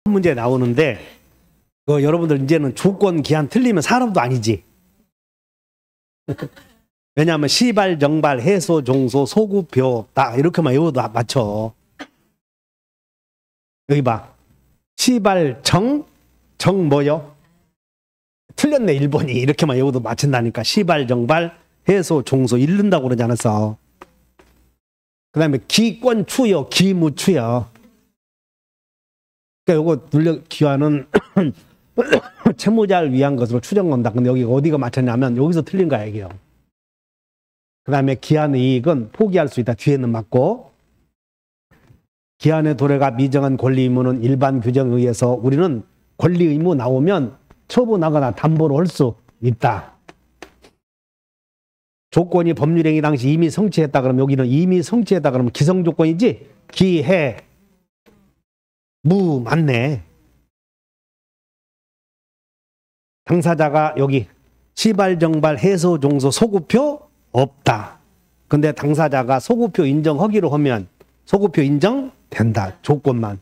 문제 나오는데 여러분들 이제는 조건 기한 틀리면 사람도 아니지. 왜냐하면 시발, 정발, 해소, 종소, 소구표 다 이렇게만 외워도 맞춰. 여기 봐. 시발, 정 뭐요? 틀렸네 1번이. 이렇게만 외워도 맞춘다니까. 시발, 정발, 해소, 종소 잃는다고 그러지 않았어. 그 다음에 기권추요, 기무추요. 그러니까 요거 눌려 기한은 채무자를 위한 것으로 추정한다. 근데 여기 어디가 맞췄냐면 여기서 틀린 거야 이게요. 그 다음에 기한의 이익은 포기할 수 있다. 뒤에는 맞고. 기한의 도래가 미정한 권리 의무는 일반 규정에 의해서 우리는 권리 의무 나오면 처분하거나 담보로 할 수 있다. 조건이 법률행위 당시 이미 성취했다 그러면 여기는 이미 성취했다 그러면 기성조건이지? 기해 무 맞네. 당사자가 여기 시발, 정발, 해소, 종소, 소구표 없다. 근데 당사자가 소구표 인정하기로 하면 소구표 인정된다. 조건만.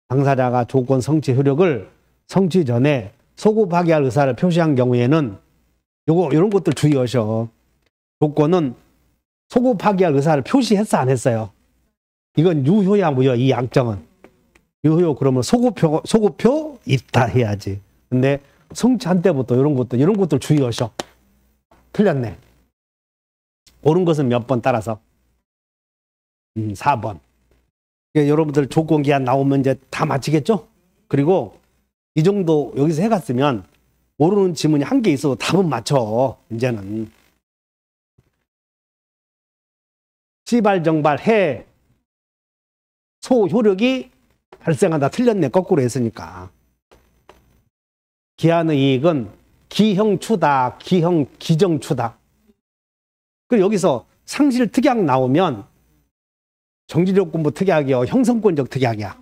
당사자가 조건 성취 효력을 성취 전에 소구 파기할 의사를 표시한 경우에는 이런 것들 주의하셔. 조건은 소구 파기할 의사를 표시했어 안 했어요? 이건 유효야 무효? 이 양정은 유효. 그러면 소구표 있다 해야지. 근데 성취한 때부터 이런 것들 주의하셔. 틀렸네. 옳은 것은 몇 번 따라서 4번. 그러니까 여러분들 조건 기한 나오면 이제 다 맞히겠죠? 그리고 이 정도 여기서 해갔으면 모르는 지문이 한 개 있어도 답은 맞춰. 이제는 시발, 정발, 해, 소 효력이 발생한다. 틀렸네. 거꾸로 했으니까. 기한의 이익은 기형추다. 기정추다. 그리고 여기서 상실 특약 나오면 정지조건부 특약이요. 형성권적 특약이야.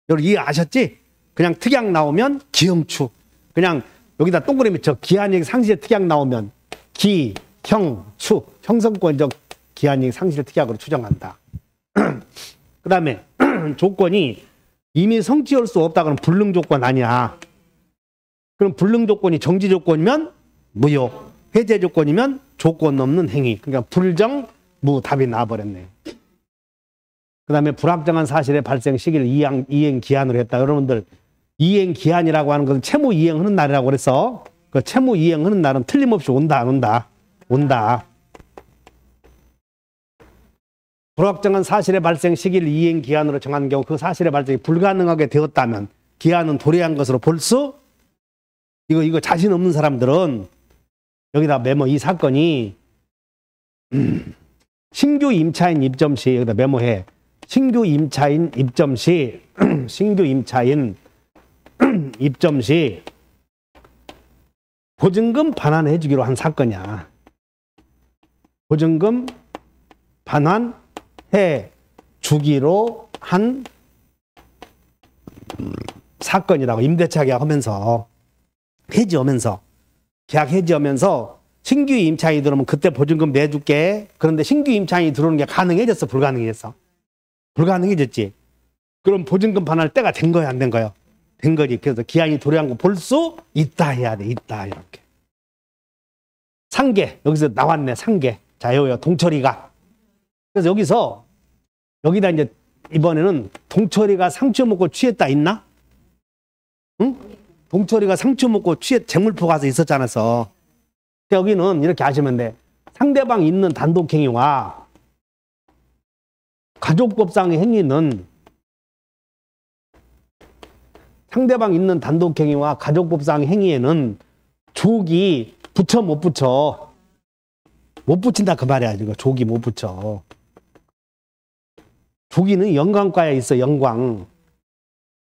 여러분 이해 아셨지? 그냥 특약 나오면 기형추. 그냥 여기다 동그라미 쳐. 기한이익 상실 특약 나오면 기, 형, 추. 형성권적 기한이익 상실 특약으로 추정한다. 그 다음에 조건이 이미 성취할 수 없다 그러면 불능조건 아니야. 그럼 불능조건이 정지조건이면 무효, 해제조건이면 조건 없는 행위. 그러니까 불정, 무 답이 나와버렸네. 그 다음에 불확정한 사실의 발생 시기를 이행 기한으로 했다. 여러분들 이행 기한이라고 하는 것은 채무 이행하는 날이라고 그래서 그 채무 이행하는 날은 틀림없이 온다 안 온다? 온다. 불확정한 사실의 발생 시기를 이행 기한으로 정한 경우 그 사실의 발생이 불가능하게 되었다면 기한은 도래한 것으로 볼 수. 이거 자신 없는 사람들은 여기다 메모. 이 사건이 신규 임차인 입점 시 여기다 메모해. 신규 임차인 입점 시 신규 임차인 입점 시 보증금 반환해 주기로 한 사건이야. 보증금 반환해 주기로 한 사건이라고. 임대차 계약하면서 해지하면서 계약 해지하면서 신규 임차인이 들어오면 그때 보증금 내줄게. 그런데 신규 임차인이 들어오는 게 가능해졌어? 불가능해졌어? 불가능해졌지. 그럼 보증금 반환할 때가 된 거야 안 된 거야? 된 거지. 그래서 기한이 도래한 거 볼 수 있다 해야 돼. 있다 이렇게. 상계 여기서 나왔네. 상계. 자 여기요 동철이가. 그래서 여기다 이제 이번에는 동철이가 상처 먹고 취했다 있나? 응? 동철이가 상처 먹고 재물포 가서 있었잖아. 여기는 이렇게 아시면 돼. 상대방 있는 단독행위와 가족법상의 행위는 상대방 있는 단독행위와 가족법상의 행위에는 족이 붙여 못 붙여? 못 붙인다 그 말이야. 이거 족이 못 붙여. 족이는 영광과에 있어. 영광.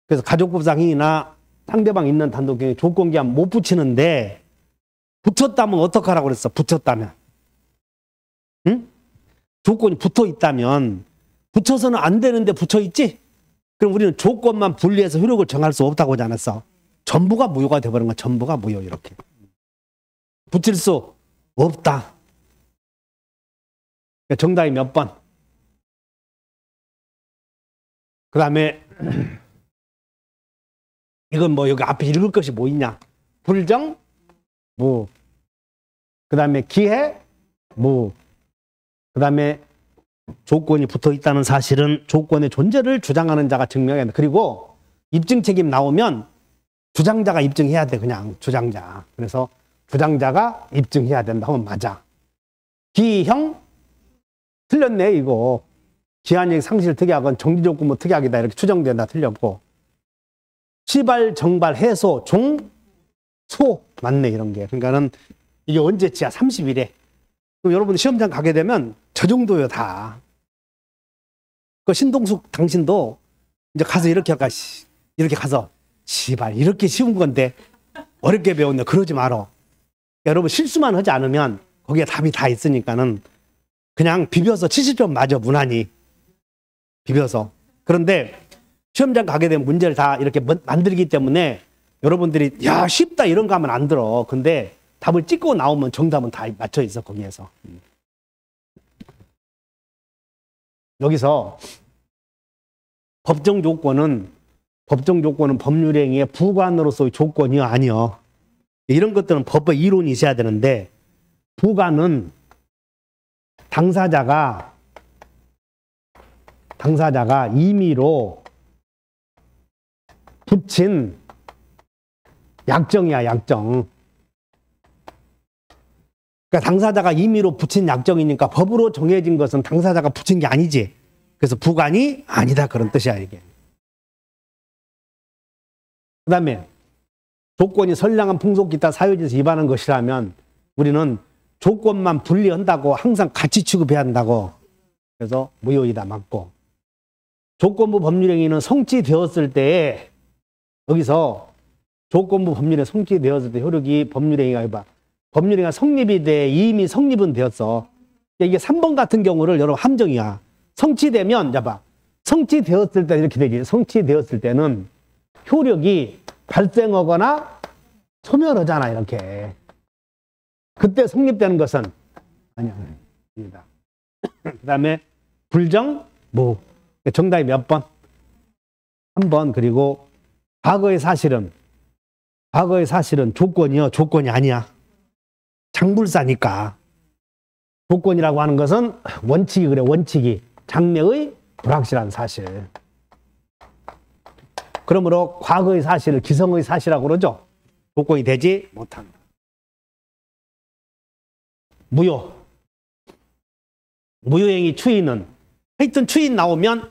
그래서 가족법상 행위나 상대방 있는 단독행위 조건기한 못 붙이는데 붙였다면 어떡하라고 그랬어? 붙였다면. 응? 조건이 붙어 있다면 붙여서는 안 되는데 붙여 있지? 그럼 우리는 조건만 분리해서 효력을 정할 수 없다고 하지 않았어? 전부가 무효가 돼버린 거야. 전부가 무효 이렇게. 붙일 수 없다. 정답이 몇 번? 그 다음에 이건 뭐 여기 앞에 읽을 것이 뭐 있냐? 불정, 무. 그 다음에 기해, 무. 그 다음에 조건이 붙어 있다는 사실은 조건의 존재를 주장하는 자가 증명해야 돼. 그리고 입증 책임 나오면 주장자가 입증해야 돼. 그냥 주장자. 그래서 주장자가 입증해야 된다 하면 맞아. 기형 틀렸네 이거. 기한이익 상실 특약은 정지조건 뭐 특약이다 이렇게 추정된다 틀렸고. 시발 정발 해소 종 소 맞네 이런 게. 그러니까는 이게 언제치야 30일에. 그럼 여러분 시험장 가게 되면 저 정도요 다. 그 신동숙 당신도 이제 가서 이렇게 아까 이렇게 가서 시발 이렇게 쉬운 건데 어렵게 배웠네 그러지 말어. 여러분 실수만 하지 않으면 거기에 답이 다 있으니까는 그냥 비벼서 70점 맞아 무난히 비벼서. 그런데 시험장 가게 되면 문제를 다 이렇게 만들기 때문에 여러분들이 야 쉽다 이런 거 하면 안 들어. 근데 답을 찍고 나오면 정답은 다 맞춰 있어 거기에서. 여기서 법정 조건은 법률행위의 부관으로서의 조건이요 아니요. 이런 것들은 법의 이론이 있어야 되는데 부관은 당사자가 임의로 붙인 약정이야 약정. 그러니까 당사자가 임의로 붙인 약정이니까 법으로 정해진 것은 당사자가 붙인 게 아니지. 그래서 부관이 아니다 그런 뜻이야 이게. 그 다음에 조건이 선량한 풍속 기타 사유지에서 위반한 것이라면 우리는 조건만 분리한다고 항상 같이 취급해야 한다고. 그래서 무효이다 맞고. 조건부 법률행위는 성취되었을 때에 여기서 조건부 법률에 성취되었을 때 효력이 법률행위가 성립이 돼 이미 성립은 되었어. 이게 3번 같은 경우를 여러분 함정이야. 성취되면 봐봐. 성취되었을 때 이렇게 되지. 성취되었을 때는 효력이 발생하거나 소멸하잖아 이렇게. 그때 성립되는 것은 아니야. 그 다음에 불정, 무. 정답이 몇 번? 3번. 그리고 과거의 사실은 조건이요. 조건이 아니야. 장불사니까. 조건이라고 하는 것은 원칙이 그래. 원칙이. 장래의 불확실한 사실. 그러므로 과거의 사실을 기성의 사실이라고 그러죠. 조건이 되지 못한다. 무효. 무효행위 추인은 하여튼 추인 나오면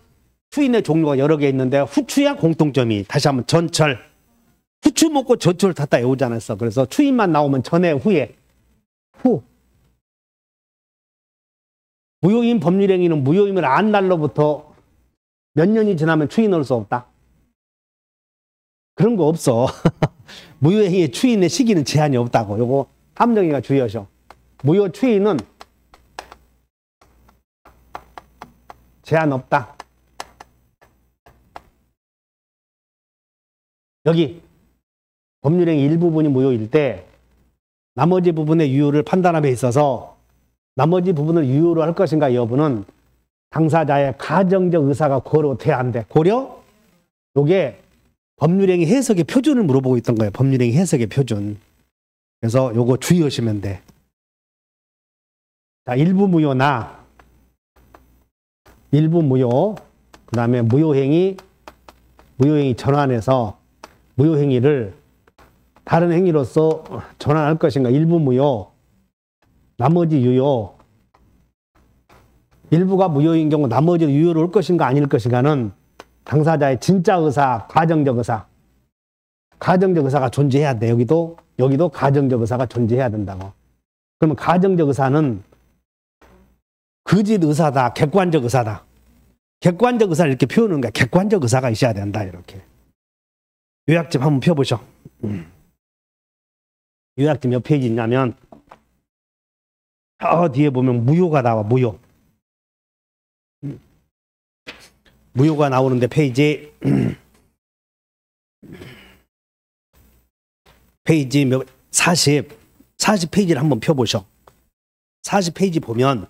추인의 종류가 여러 개 있는데 후추야 공통점이. 다시 한번 전철. 후추 먹고 전철 탔다 외우지 않았어. 그래서 추인만 나오면 전에 후에. 후. 무효인 법률행위는 무효임을 안 날로부터 몇 년이 지나면 추인할 수 없다. 그런 거 없어. 무효행위의 추인의 시기는 제한이 없다고. 요거 함정이가 주의하셔. 무효 추인은 제한 없다. 여기 법률행위 일부분이 무효일 때 나머지 부분의 유효를 판단함에 있어서 나머지 부분을 유효로 할 것인가 여부는 당사자의 가정적 의사가 고려돼야 한대. 고려? 요게 법률행위 해석의 표준을 물어보고 있던 거예요. 법률행위 해석의 표준. 그래서 요거 주의하시면 돼. 자, 일부 무효나 일부 무효, 그 다음에 무효행위 전환해서 무효행위를 다른 행위로서 전환할 것인가. 일부 무효, 나머지 유효. 일부가 무효인 경우 나머지 유효로 올 것인가 아닐 것인가는 당사자의 진짜 의사, 가정적 의사가 존재해야 돼. 여기도 가정적 의사가 존재해야 된다고. 그러면 가정적 의사는 거짓 의사다, 객관적 의사다. 객관적 의사를 이렇게 표현하는 거야. 객관적 의사가 있어야 된다 이렇게. 요약집 한번 펴보셔. 요약집 몇 페이지 있냐면 뒤에 보면 무효가 나와. 무효가 나오는데 페이지 40 페이지를 한번 펴보셔. 40페이지 보면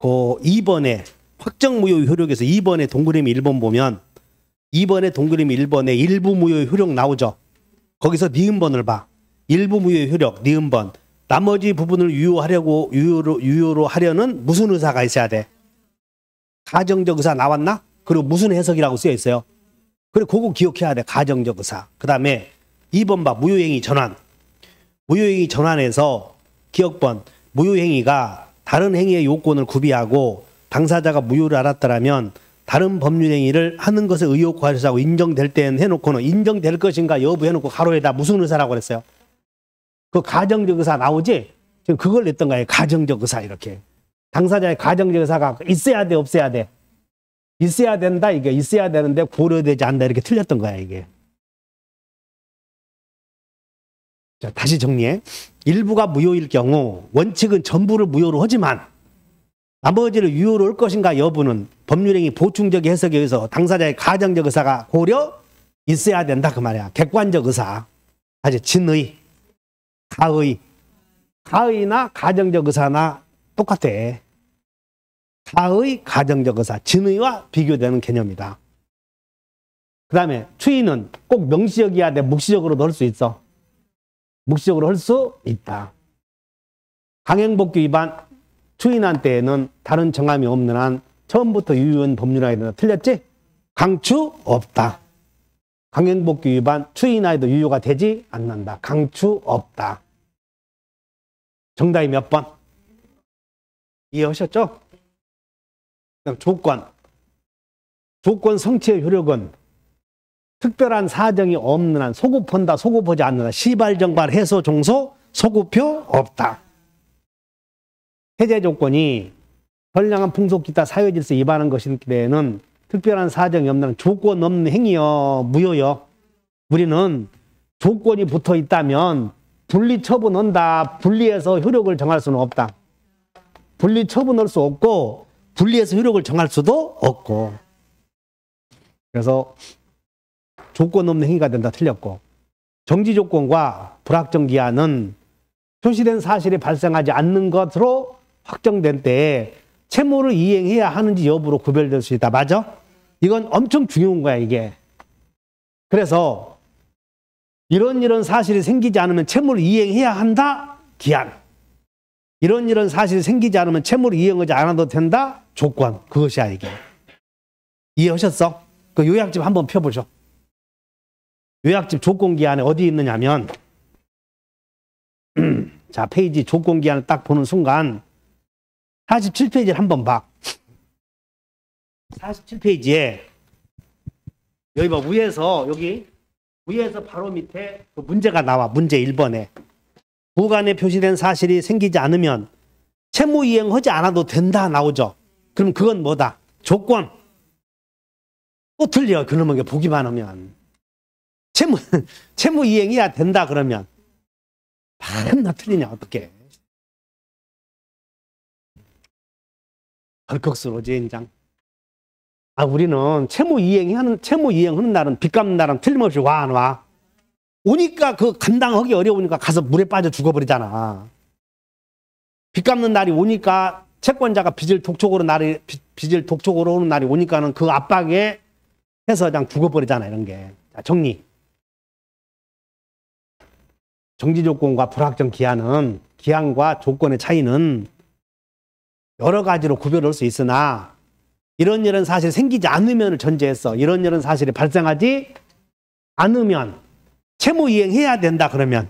그 2번에 확정무효 효력에서 2번에 동그라미 1번 보면 2번의 동그라미 1번에 일부 무효의 효력 나오죠. 거기서 니은번을 봐. 일부 무효의 효력, 니은번. 나머지 부분을 유효로 하려는 무슨 의사가 있어야 돼? 가정적 의사 나왔나? 그리고 무슨 해석이라고 쓰여 있어요? 그래, 그거 기억해야 돼. 가정적 의사. 그 다음에 2번 봐. 무효행위 전환. 무효행위 전환에서 기억번. 무효행위가 다른 행위의 요건을 구비하고 당사자가 무효를 알았더라면 다른 법률행위를 하는 것에 의욕과실사하고 인정될 때는 해놓고는 인정될 것인가 여부 해놓고 가로에다 무슨 의사라고 그랬어요? 그 가정적 의사 나오지? 지금 그걸 냈던 거예요. 가정적 의사 이렇게. 당사자의 가정적 의사가 있어야 돼, 없어야 돼? 있어야 된다, 이게. 있어야 되는데 고려되지 않는다, 이렇게 틀렸던 거야, 이게. 자, 다시 정리해. 일부가 무효일 경우 원칙은 전부를 무효로 하지만 나머지를 유효로 할 것인가 여부는 법률행위 보충적 해석에 의해서 당사자의 가정적 의사가 고려 있어야 된다, 그 말이야. 객관적 의사. 다시 진의, 가의. 가의나 가정적 의사나 똑같아. 가의, 가정적 의사, 진의와 비교되는 개념이다. 그 다음에 추인은 꼭 명시적이어야 돼? 묵시적으로도 할 수 있어? 묵시적으로 할 수 있다. 강행법규 위반, 추인한 때에는 다른 정함이 없는 한 처음부터 유효한 법률화에 된다. 틀렸지? 강추 없다. 강행법규 위반, 추인하에도 유효가 되지 않는다. 강추 없다. 정답이 몇 번? 이해하셨죠? 조건. 조건 성취의 효력은 특별한 사정이 없는 한 소급한다, 소급하지 않는다. 시발정발, 해소, 종소, 소급표 없다. 해제 조건이 선량한 풍속 기타 사회질서 위반한 것일 때에는 특별한 사정이 없는 한 조건 없는 행위여, 무효여. 우리는 조건이 붙어 있다면 분리 처분한다. 분리해서 효력을 정할 수는 없다. 분리 처분할 수 없고 분리해서 효력을 정할 수도 없고. 그래서 조건 없는 행위가 된다. 틀렸고. 정지 조건과 불확정 기한은 표시된 사실이 발생하지 않는 것으로 확정된 때에 채무를 이행해야 하는지 여부로 구별될 수 있다. 맞아? 이건 엄청 중요한 거야, 이게. 그래서 이런 사실이 생기지 않으면 채무를 이행해야 한다. 기한. 이런 사실이 생기지 않으면 채무를 이행하지 않아도 된다. 조건. 그것이야, 이게. 이해하셨어? 그 요약집 한번 펴보죠. 요약집 조건기한에 어디 있느냐면 자, 페이지 조건기한을 딱 보는 순간 47페이지를 한번 봐. 47페이지에 여기 봐, 위에서 바로 밑에 그 문제가 나와. 문제 1번에 부간에 표시된 사실이 생기지 않으면 채무 이행하지 않아도 된다 나오죠. 그럼 그건 뭐다? 조건. 또 틀려. 그러면 보기만 하면 채무 이행해야 된다 그러면 맨날 틀리냐 어떡해. 벌컥스러워지 인장. 아, 우리는 채무 이행하는 날은 빚 갚는 날은 틀림없이 와 안 와? 오니까 그 감당하기 어려우니까 가서 물에 빠져 죽어버리잖아. 빚 갚는 날이 오니까 채권자가 빚을 독촉으로 오는 날이 오니까는 그 압박에 해서 그냥 죽어버리잖아, 이런 게. 자, 정리. 정지 조건과 불확정 기한은, 기한과 조건의 차이는 여러 가지로 구별할 수 있으나 이런 사실이 생기지 않으면 전제했어. 이런 사실이 발생하지 않으면 채무 이행해야 된다 그러면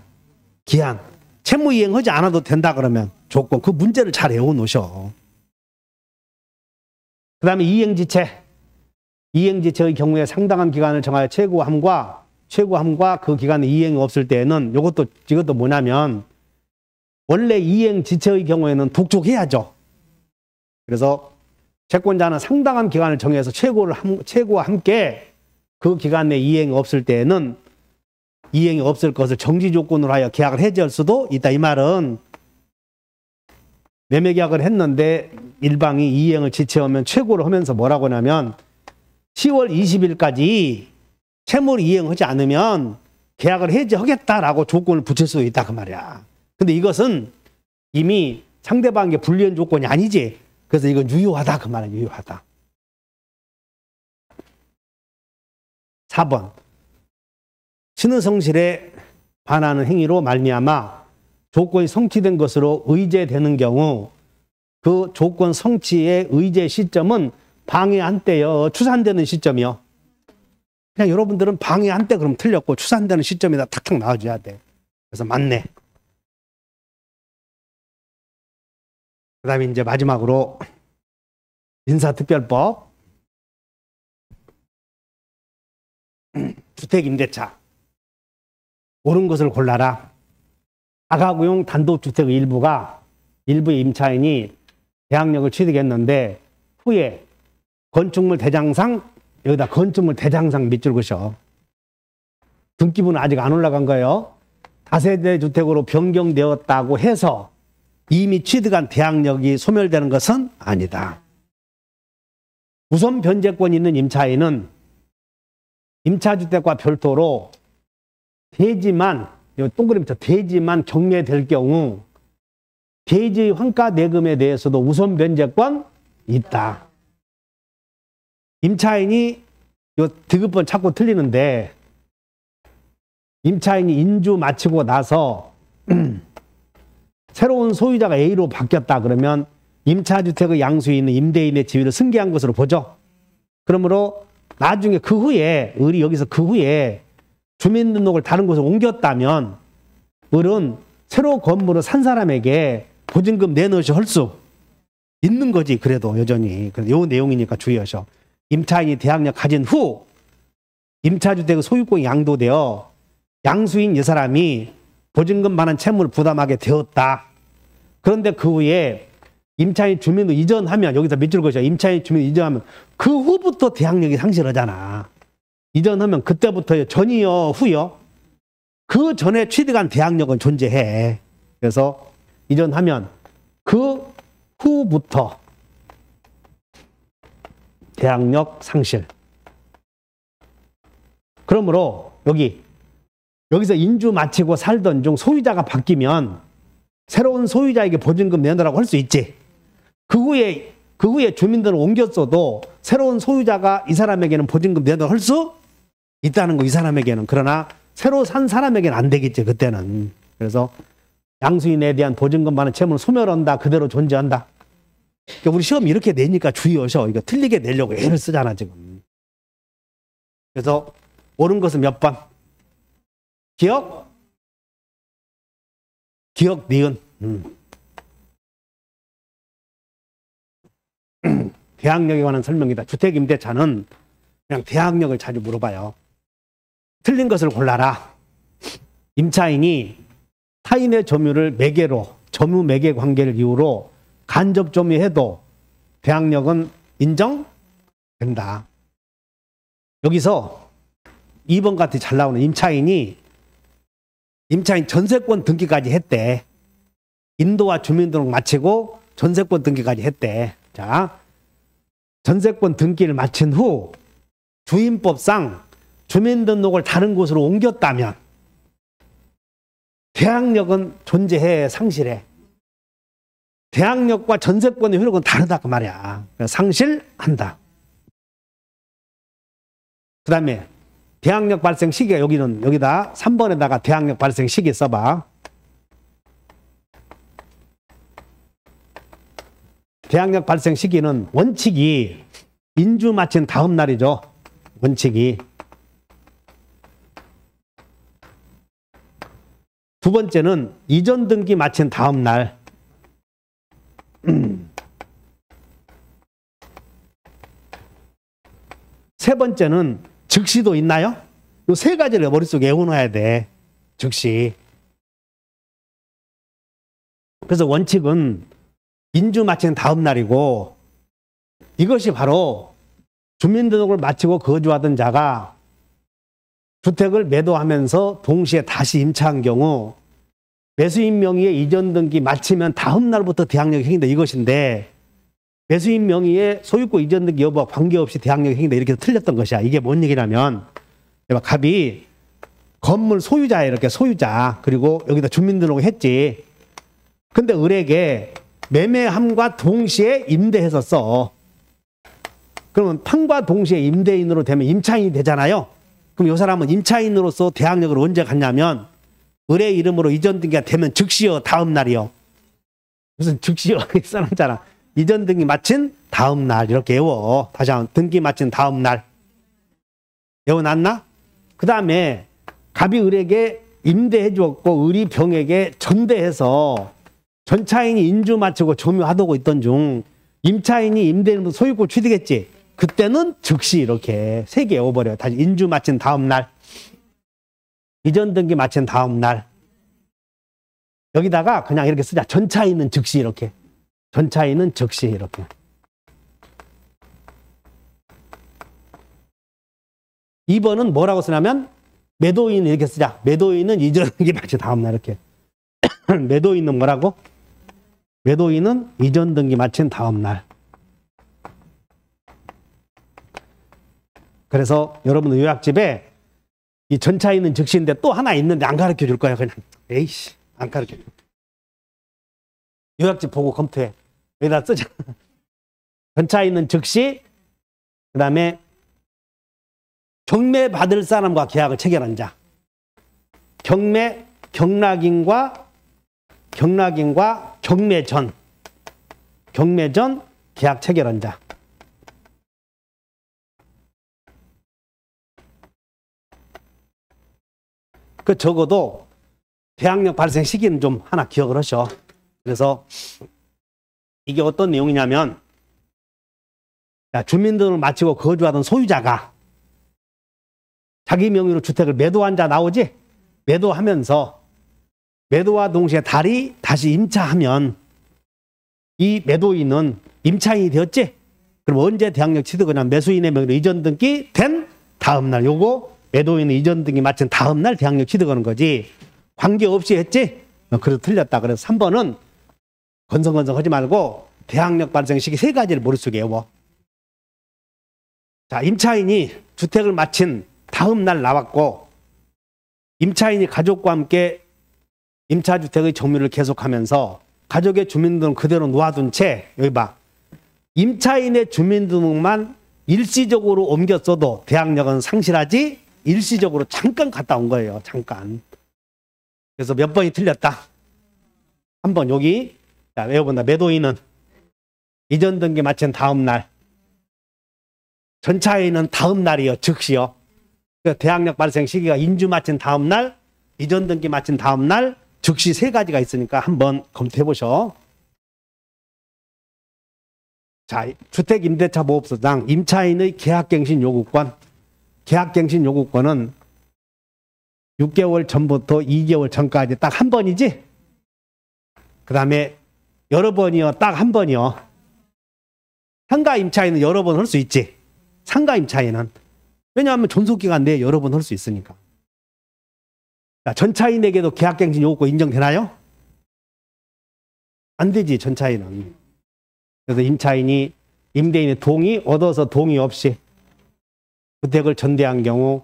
기한, 채무 이행하지 않아도 된다 그러면 조건. 그 문제를 잘 외워놓으셔. 그 다음에 이행지체. 이행지체의 경우에 상당한 기간을 정하여 최고함과 그 기간에 이행이 없을 때에는 이것도 뭐냐면 원래 이행지체의 경우에는 독촉해야죠. 그래서 채권자는 상당한 기간을 정해서 최고와 함께 그 기간 내 이행이 없을 때에는 이행이 없을 것을 정지 조건으로 하여 계약을 해지할 수도 있다. 이 말은 매매계약을 했는데 일방이 이행을 지체하면 최고를 하면서 뭐라고 하냐면 10월 20일까지 채무를 이행하지 않으면 계약을 해지하겠다라고 조건을 붙일 수 있다 그 말이야. 근데 이것은 이미 상대방에게 불리한 조건이 아니지. 그래서 이건 유효하다 그 말은 유효하다. 4번 신의성실에 반하는 행위로 말미암아 조건이 성취된 것으로 의제되는 경우 그 조건 성취의 의제 시점은 방해한 때요. 추산되는 시점이요. 그냥 여러분들은 방해한 때 그럼 틀렸고 추산되는 시점이다 탁탁 나와줘야 돼. 그래서 맞네. 그 다음에 이제 마지막으로 인사특별법 주택임대차 옳은 것을 골라라. 다가구용 단독주택의 일부의 임차인이 대항력을 취득했는데 후에 건축물 대장상 여기다 건축물 대장상 밑줄 그셔. 등기부는 아직 안 올라간 거예요. 다세대 주택으로 변경되었다고 해서 이미 취득한 대항력이 소멸되는 것은 아니다. 우선 변제권이 있는 임차인은 임차주택과 별도로 대지만 동그라미쳐 대지만 경매될 경우 대지 환가 내금에 대해서도 우선 변제권 있다. 임차인이 요 디귿번 자꾸 틀리는데 임차인이 인주 마치고 나서 새로운 소유자가 A로 바뀌었다 그러면 임차주택의 양수에 있는 임대인의 지위를 승계한 것으로 보죠. 그러므로 나중에 그 후에 을이 여기서 그 후에 주민등록을 다른 곳으로 옮겼다면 을은 새로 건물을 산 사람에게 보증금 내놓으시 할 수 있는 거지. 그래도 여전히. 그래서 요 내용이니까 주의하셔. 임차인이 대항력 가진 후 임차주택의 소유권이 양도되어 양수인 이 사람이 보증금 반환 채무를 부담하게 되었다. 그런데 그 후에 임차인 주민으로 이전하면 여기서 밑줄 그죠. 임차인 주민으로 이전하면 그 후부터 대항력이 상실하잖아. 이전하면 그때부터 전이요 후요. 그 전에 취득한 대항력은 존재해. 그래서 이전하면 그 후부터 대항력 상실. 그러므로 여기서 인주 마치고 살던 중 소유자가 바뀌면 새로운 소유자에게 보증금 내놓으라고 할 수 있지. 그 후에 주민들을 옮겼어도 새로운 소유자가 이 사람에게는 보증금 내놓으라고 할 수 있다는 거, 이 사람에게는. 그러나 새로 산 사람에게는 안 되겠지, 그때는. 그래서 양수인에 대한 보증금 반환 채무는 소멸한다, 그대로 존재한다. 그러니까 우리 시험 이렇게 내니까 주의하셔. 이거 틀리게 내려고 애를 쓰잖아, 지금. 그래서 옳은 것은 몇 번? 기억, 니은. 대항력에 관한 설명이다. 주택임대차는 그냥 대항력을 자주 물어봐요. 틀린 것을 골라라. 임차인이 타인의 점유를 매개로, 점유 매개 관계를 이유로 간접 점유해도 대항력은 인정된다. 여기서 2번 같이 잘 나오는 임차인 전세권 등기까지 했대. 인도와 주민등록 마치고 전세권 등기까지 했대. 자, 전세권 등기를 마친 후 주임법상 주민등록을 다른 곳으로 옮겼다면 대항력은 존재해, 상실해. 대항력과 전세권의 효력은 다르다 그 말이야. 상실한다. 그 다음에 대항력 발생 시기가 여기다 3번에다가 대항력 발생 시기 써봐. 대항력 발생 시기는 원칙이 인주 마친 다음 날이죠. 원칙이. 두 번째는 이전 등기 마친 다음 날. 세 번째는 즉시도 있나요? 이 세 가지를 머릿속에 외워놔야 돼. 즉시. 그래서 원칙은 인주 마친 다음 날이고 이것이 바로 주민등록을 마치고 거주하던 자가 주택을 매도하면서 동시에 다시 임차한 경우 매수인 명의의 이전 등기 마치면 다음 날부터 대항력이 행한다 이것인데 매수인 명의의 소유권 이전 등기 여부와 관계없이 대항력이 행한다 이렇게 틀렸던 것이야. 이게 뭔 얘기냐면 갑이 건물 소유자야. 이렇게 소유자. 그리고 여기다 주민등록을 했지. 근데 을에게 매매함과 동시에 임대했었어. 그러면 판과 동시에 임대인으로 되면 임차인이 되잖아요. 그럼 이 사람은 임차인으로서 대항력을 언제 갔냐면 의뢰 이름으로 이전 등기가 되면 즉시요, 다음 날이요. 무슨 즉시요 써놨잖아. 이전 등기 마친 다음 날 이렇게 외워. 다시 한번 등기 마친 다음 날 외워놨나? 그 다음에 갑이 을에게 임대해 주었고 을이 병에게 전대해서 전차인이 인주 마치고 점유하도록 있던 중 임차인이 임대인으로 소유권 취득했지. 그때는 즉시 이렇게 세 개 외워버려요. 다시 인주 마친 다음 날, 이전 등기 마친 다음 날. 여기다가 그냥 이렇게 쓰자. 전차인은 즉시 이렇게. 전차인은 즉시 이렇게. (2번은) 뭐라고 쓰냐면 매도인은 이렇게 쓰자. 매도인은 이전 등기 마친 다음 날 이렇게. 매도인은 뭐라고? 매도인은 이전 등기 마친 다음 날. 그래서 여러분 요약집에 이 전차인은 즉시인데 또 하나 있는데 안 가르쳐 줄 거야. 그냥 에이씨 안 가르쳐 줄. 요약집 보고 검토해. 여기다 쓰자. 전차인은 즉시, 그 다음에 경매 받을 사람과 계약을 체결한 자. 경락인과 경매 전 계약 체결한 자. 그 적어도 대항력 발생 시기는 좀 하나 기억을 하셔. 그래서 이게 어떤 내용이냐면 주민 등을 마치고 거주하던 소유자가 자기 명의로 주택을 매도한 자 나오지? 매도하면서 매도와 동시에 다시 임차하면 이 매도인은 임차인이 되었지? 그럼 언제 대항력 취득하냐면 매수인의 명의로 이전 등기 된 다음 날. 요거 매도인은 이전 등기 마친 다음 날 대항력 취득하는 거지. 관계없이 했지? 그래서 틀렸다. 그래서 3번은 건성건성 하지 말고 대항력 발생 시기 세 가지를 머릿속에 외워. 자, 임차인이 주택을 마친 다음 날 나왔고 임차인이 가족과 함께 임차주택의 점유를 계속하면서 가족의 주민등록은 그대로 놓아둔 채, 여기 봐, 임차인의 주민등록만 일시적으로 옮겼어도 대항력은 상실하지. 일시적으로 잠깐 갔다 온 거예요. 잠깐. 그래서 몇 번이 틀렸다. 한 번 여기. 자, 외워본다. 매도인은 이전 등기 마친 다음 날. 전차인은 다음 날이요. 즉시요. 대항력 발생 시기가 인주 마친 다음 날, 이전 등기 마친 다음 날, 즉시 세 가지가 있으니까 한번 검토해 보셔. 자, 주택임대차보호법상 임차인의 계약갱신 요구권. 계약갱신 요구권은 6개월 전부터 2개월 전까지 딱 한 번이지? 그 다음에 여러 번이요. 딱 한 번이요. 상가 임차인은 여러 번 할 수 있지. 상가 임차인은. 왜냐하면 존속기간 내에 여러 번 할 수 있으니까. 자, 전차인에게도 계약갱신 요구권 인정되나요? 안 되지, 전차인은. 그래서 임차인이 임대인의 동의 얻어서 동의 없이 주택을 전대한 경우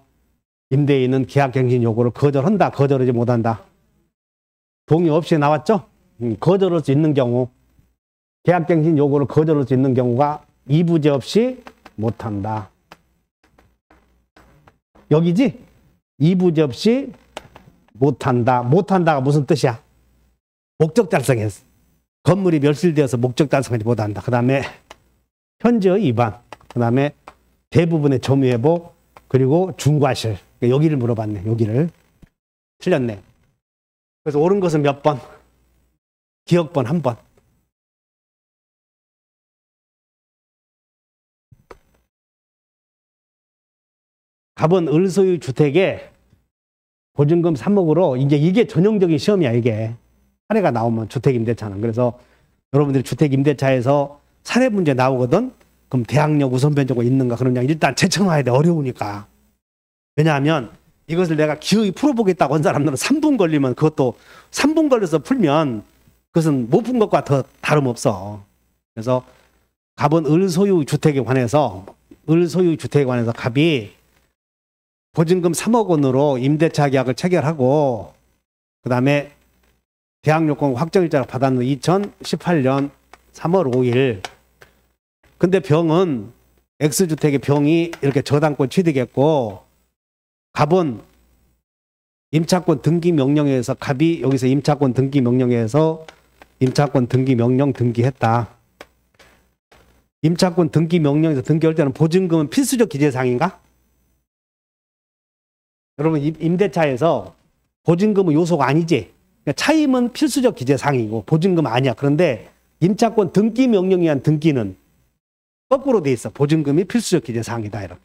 임대인은 계약갱신 요구를 거절한다, 거절하지 못한다. 동의 없이 나왔죠? 거절할 수 있는 경우, 계약갱신 요구를 거절할 수 있는 경우가 이부제 없이 못한다. 여기지? 이부제 없이 못한다. 못한다가 무슨 뜻이야? 목적 달성했어. 건물이 멸실되어서 목적 달성하지 못한다. 그 다음에 현저의 위반, 그 다음에 대부분의 점유회복, 그리고 중과실. 여기를 물어봤네. 여기를. 틀렸네. 그래서 옳은 것은 몇 번? 기억번 한 번. 갑은 을소유 주택에 보증금 3억으로, 이게 전형적인 시험이야, 이게. 사례가 나오면 주택임대차는. 그래서 여러분들이 주택임대차에서 사례 문제 나오거든? 그럼 대항력 우선 변제가 있는가 그러냐. 일단 제쳐놔야 돼. 어려우니까. 왜냐하면 이것을 내가 기어이 풀어보겠다고 한 사람들은 3분 걸리면, 그것도 3분 걸려서 풀면 그것은 못 푼 것과 더 다름없어. 그래서 갑은 을소유 주택에 관해서 갑이 보증금 3억 원으로 임대차 계약을 체결하고, 그 다음에 대항력권 확정일자를 받았는 2018년 3월 5일. 근데 병은 X주택의 병이 이렇게 저당권 취득했고, 갑은 임차권 등기 명령에서 갑이 여기서 임차권 등기 명령에서 임차권 등기 명령 등기했다. 임차권 등기 명령에서 등기할 때는 보증금은 필수적 기재사항인가? 여러분 임대차에서 보증금은 요소가 아니지. 그러니까 차임은 필수적 기재사항이고 보증금 아니야. 그런데 임차권 등기 명령에 의한 등기는 거꾸로 돼 있어. 보증금이 필수적 기재사항이다. 이렇게.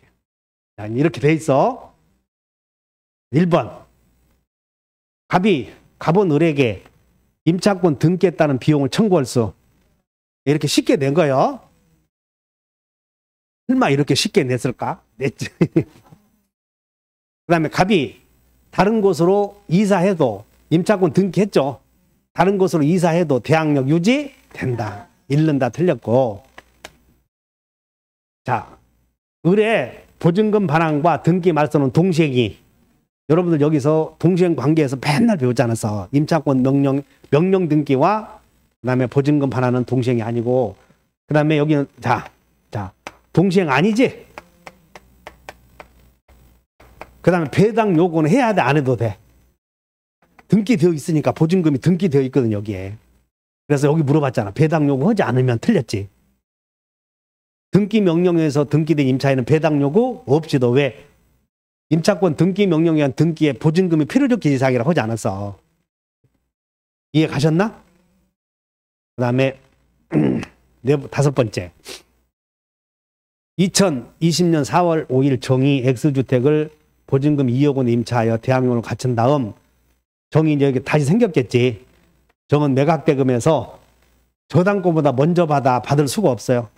자, 이렇게 돼 있어. 1번. 갑은 을에게 임차권 등기에 따른 비용을 청구할 수. 이렇게 쉽게 낸 거예요. 설마 이렇게 쉽게 냈을까? 냈지. 그 다음에 갑이 다른 곳으로 이사해도 임차권 등기했죠. 다른 곳으로 이사해도 대항력 유지된다. 잃는다 틀렸고. 자, 을의 보증금 반환과 등기 말소는 동시행이. 여러분들 여기서 동시행 관계에서 맨날 배우지 않았어. 임차권 명령 등기와 그다음에 보증금 반환은 동시행이 아니고 그다음에 여기는 자 동시행 아니지? 그다음에 배당 요구는 해야 돼, 안 해도 돼? 등기되어 있으니까 보증금이 등기되어 있거든 여기에. 그래서 여기 물어봤잖아. 배당 요구하지 않으면 틀렸지. 등기 명령에서 등기된 임차에는 배당 요구 없이도 왜? 임차권 등기 명령에 의한 등기에 보증금이 필요적 기재사항이라고 하지 않았어. 이해 가셨나? 그 다음에 다섯 번째. 2020년 4월 5일 정의 X주택을 보증금 2억 원 임차하여 대항력을 갖춘 다음 정이 이제 여기 다시 생겼겠지. 정은 매각대금에서 저당권보다 먼저 받을 수가 없어요.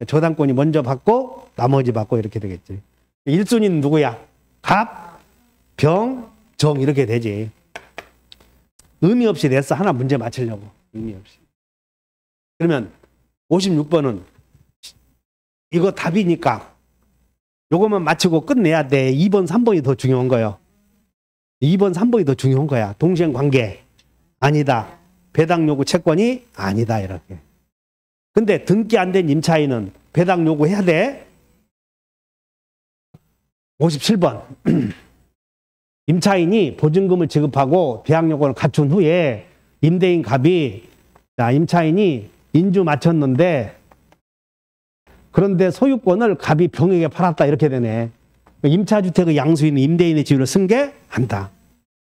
저당권이 먼저 받고 나머지 받고 이렇게 되겠지. 1순위는 누구야? 갑, 병, 정 이렇게 되지. 의미 없이 냈어. 하나 문제 맞추려고. 의미 없이. 그러면 56번은 이거 답이니까 요거만 맞추고 끝내야 돼. 2번, 3번이 더 중요한 거예요. 2번, 3번이 더 중요한 거야. 동시행 관계 아니다. 배당 요구 채권이 아니다. 이렇게. 근데 등기 안 된 임차인은 배당 요구해야 돼. 57번. 임차인이 보증금을 지급하고 대항력을 갖춘 후에 임대인 갑이 임차인이 인주 마쳤는데 그런데 소유권을 갑이 병에게 팔았다 이렇게 되네. 임차주택의 양수인은 임대인의 지위를 승계한다.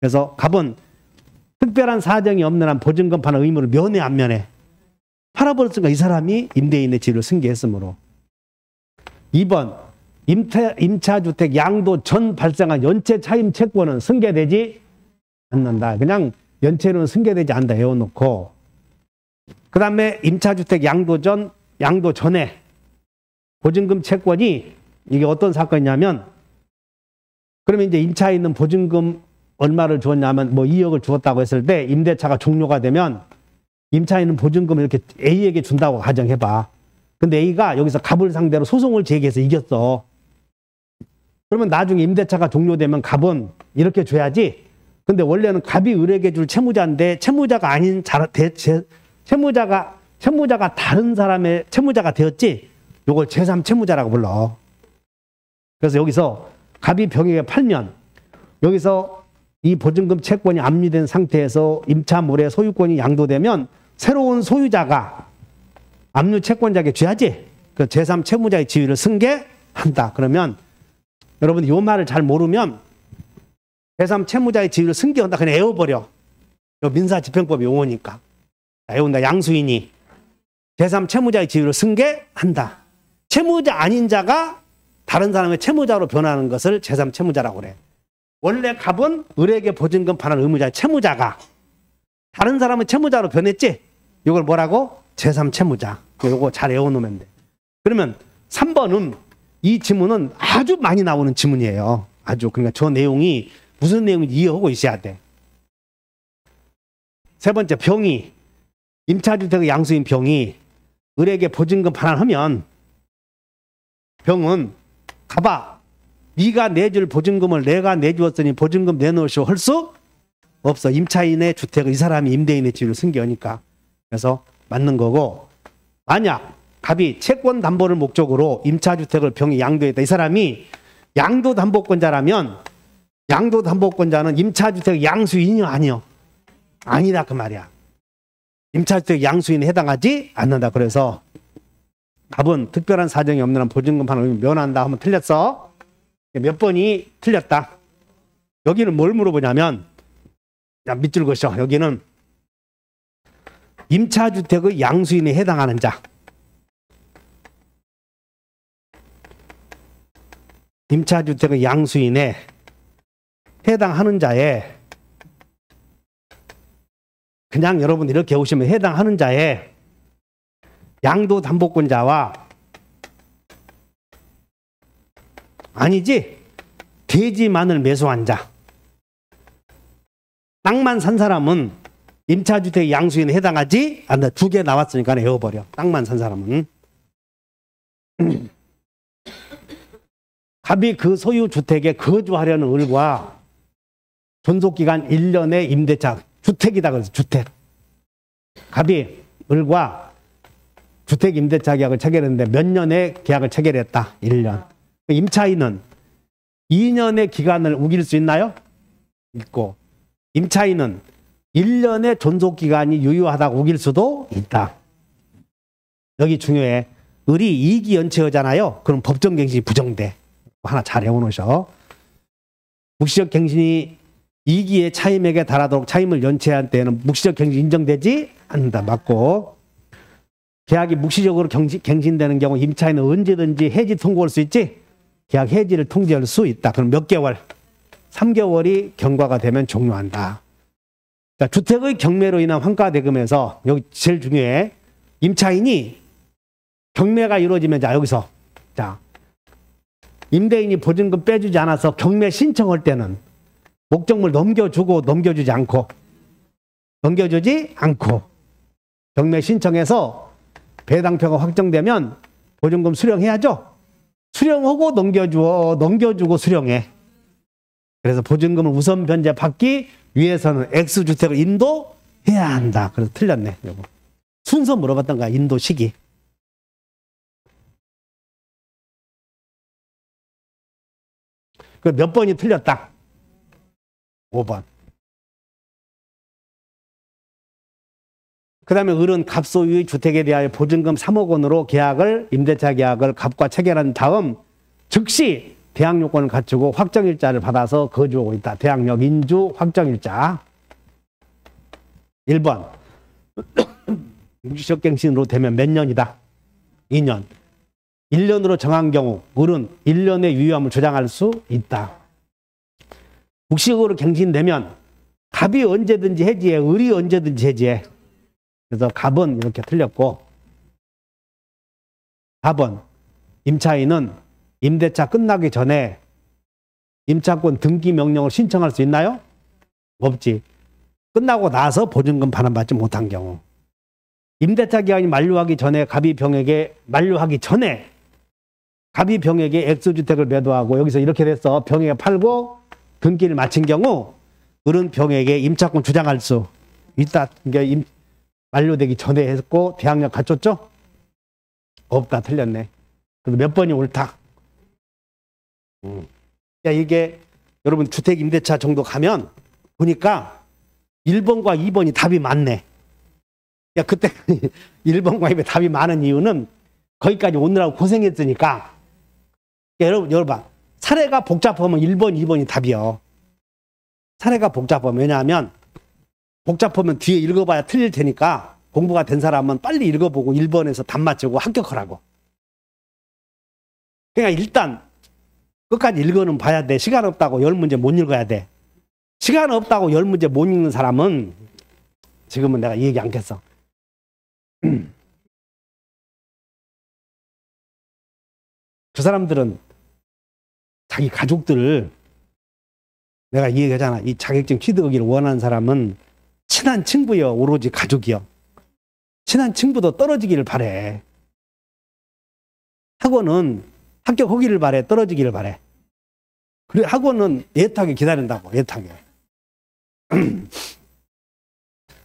그래서 갑은 특별한 사정이 없는 한 보증금 판의 의무를 면해 안 면해? 팔아버렸으니까 이 사람이 임대인의 지위를 승계했으므로. 2번. 임차주택 양도 전 발생한 연체 차임 채권은 승계되지 않는다. 그냥 연체로는 승계되지 않는다 외워놓고. 그 다음에 임차주택 양도 전에 보증금 채권이 이게 어떤 사건이냐면 그러면 이제 임차인은 보증금 얼마를 주었냐면 뭐 2억을 주었다고 했을 때 임대차가 종료가 되면 임차인은 보증금을 이렇게 A에게 준다고 가정해봐. 근데 A가 여기서 갑을 상대로 소송을 제기해서 이겼어. 그러면 나중에 임대차가 종료되면 갑은 이렇게 줘야지. 근데 원래는 갑이 을에게 줄 채무자인데 채무자가 아닌 채무자가 다른 사람의 채무자가 되었지. 요걸 제3 채무자라고 불러. 그래서 여기서 갑이 병에게 팔면 여기서 이 보증금 채권이 압류된 상태에서 임차물의 소유권이 양도되면 새로운 소유자가 압류 채권자에게 줘야지. 그 제3 채무자의 지위를 승계한다. 그러면 여러분 이 말을 잘 모르면 제3 채무자의 지위를 승계한다. 그냥 애워버려. 요 민사집행법 용어니까. 애운다. 양수인이 제3 채무자의 지위를 승계한다. 채무자 아닌 자가 다른 사람의 채무자로 변하는 것을 제3 채무자라고 그래. 원래 갑은 을에게 보증금 판할 의무자 채무자가 다른 사람의 채무자로 변했지. 이걸 뭐라고? 제3 채무자. 요거 잘 외워놓으면 돼. 그러면 3번은 이 지문은 아주 많이 나오는 지문이에요. 아주. 그러니까 저 내용이 무슨 내용인지 이해하고 있어야 돼. 세 번째, 병이 임차주택의 양수인 병이 을에게 보증금 반환하면 병은 가봐. 네가 내줄 보증금을 내가 내주었으니 보증금 내놓으시오 할 수 없어. 임차인의 주택을 이 사람이 임대인의 지위를 승계하니까. 그래서 맞는 거고, 만약 갑이 채권 담보를 목적으로 임차주택을 병이 양도했다. 이 사람이 양도담보권자라면 양도담보권자는 임차주택 양수인이요, 아니요? 아니다 그 말이야. 임차주택 양수인에 해당하지 않는다. 그래서 답은 특별한 사정이 없는 한 보증금 판을 면한다 하면 틀렸어. 몇 번이 틀렸다. 여기는 뭘 물어보냐면, 자, 밑줄 그으셔. 여기는 임차주택의 양수인에 해당하는 자. 임차주택의 양수인에 해당하는 자에, 그냥 여러분 이렇게 오시면 해당하는 자에 양도담보권자와, 아니지, 대지만을 매수한 자, 땅만 산 사람은 임차주택 양수인에 해당하지 않는다. 두 개 나왔으니까 외워버려. 땅만 산 사람은. 갑이 그 소유 주택에 거주하려는 을과 존속기간 1년의 임대차, 주택이다 그래서 주택. 갑이 을과 주택 임대차 계약을 체결했는데 몇 년의 계약을 체결했다. 1년. 임차인은 2년의 기간을 우길 수 있나요? 있고, 임차인은 1년의 존속기간이 유효하다고 우길 수도 있다. 여기 중요해. 을이 이기연체하잖아요. 그럼 법정갱신이 부정돼. 하나 잘 외워놓으셔. 묵시적 갱신이 2기의 차임액에 달하도록 차임을 연체한 때에는 묵시적 갱신 인정되지 않는다. 맞고, 계약이 묵시적으로 갱신되는 경우 임차인은 언제든지 해지 통고할 수 있지? 계약 해지를 통지할 수 있다. 그럼 몇 개월? 3개월이 경과가 되면 종료한다. 자, 주택의 경매로 인한 환가대금에서 여기 제일 중요해. 임차인이 경매가 이루어지면, 자, 여기서, 자, 임대인이 보증금 빼주지 않아서 경매 신청할 때는 목적물 넘겨주고 넘겨주지 않고, 경매 신청해서 배당표가 확정되면 보증금 수령해야죠. 수령하고 넘겨주고 수령해. 그래서 보증금을 우선 변제 받기 위해서는 X주택을 인도해야 한다. 그래서 틀렸네. 여보. 순서 물어봤던 거야. 인도 시기. 그 몇 번이 틀렸다? 5번. 그 다음에 을은 갑 소유의 주택에 대하여 보증금 3억 원으로 임대차 계약을 갑과 체결한 다음 즉시 대항 요건을 갖추고 확정일자를 받아서 거주하고 있다. 대항력 인주 확정일자. 1번. 묵시적 갱신으로 되면 몇 년이다? 2년. 1년으로 정한 경우 을은 1년의 유효함을 주장할 수 있다. 묵시적으로 갱신되면 갑이 언제든지 해지해, 을이 언제든지 해지해. 그래서 갑은 이렇게 틀렸고, 4번. 임차인은 임대차 끝나기 전에 임차권 등기 명령을 신청할 수 있나요? 없지. 끝나고 나서 보증금 반환받지 못한 경우. 임대차 기간이 만료하기 전에 갑이 병에게 X주택을 매도하고, 여기서 이렇게 돼서 병에게 팔고 등기를 마친 경우 을은 병에게 임차권 주장할 수 있다. 그러니까 만료되기 전에 했고 대항력 갖췄죠? 없다. 틀렸네. 그래서 몇 번이 옳다. 야, 이게 여러분 주택 임대차 정도 가면 보니까 1번과 2번이 답이 많네. 야, 그때 1번과 2번이 답이 많은 이유는 거기까지 오느라고 고생했으니까. 야, 여러분 봐. 사례가 복잡하면 1번, 2번이 답이요. 사례가 복잡하면, 왜냐하면 복잡하면 뒤에 읽어봐야 틀릴 테니까 공부가 된 사람은 빨리 읽어보고 1번에서 답 맞추고 합격하라고. 그러니까 일단 끝까지 읽어는 봐야 돼. 시간 없다고 10문제 못 읽어야 돼. 시간 없다고 10문제 못 읽는 사람은 지금은 내가 이 얘기 않겠어. 그 사람들은 자기 가족들을, 내가 이 얘기하잖아. 이 자격증 취득하기를 원하는 사람은 친한 친구여, 오로지 가족이여. 친한 친구도 떨어지기를 바래. 학원은 합격하기를 바래, 떨어지기를 바래. 그래, 학원은 애타게 기다린다고, 애타게.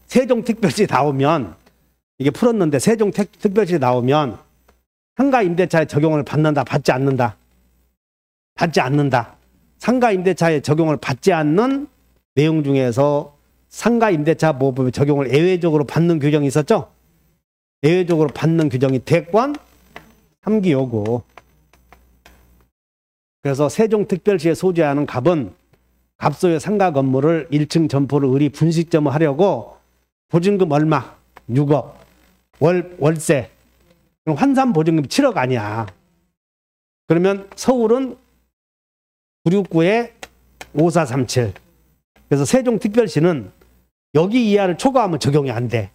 세종특별시 나오면, 이게 풀었는데 세종특별시 나오면 상가 임대차에 적용을 받는다, 받지 않는다? 받지 않는다. 상가임대차에 적용을 받지 않는 내용 중에서 상가임대차 보호법에 적용을 예외적으로 받는 규정이 있었죠? 예외적으로 받는 규정이 대권 3기 요구. 그래서 세종특별시에 소재하는 갑은 갑소의 상가 건물을 1층 점포를 의리 분식점을 하려고 보증금 얼마? 6억. 월세. 그럼 환산 보증금 7억 아니야. 그러면 서울은 969에 5437. 그래서 세종특별시는 여기 이하를 초과하면 적용이 안 돼.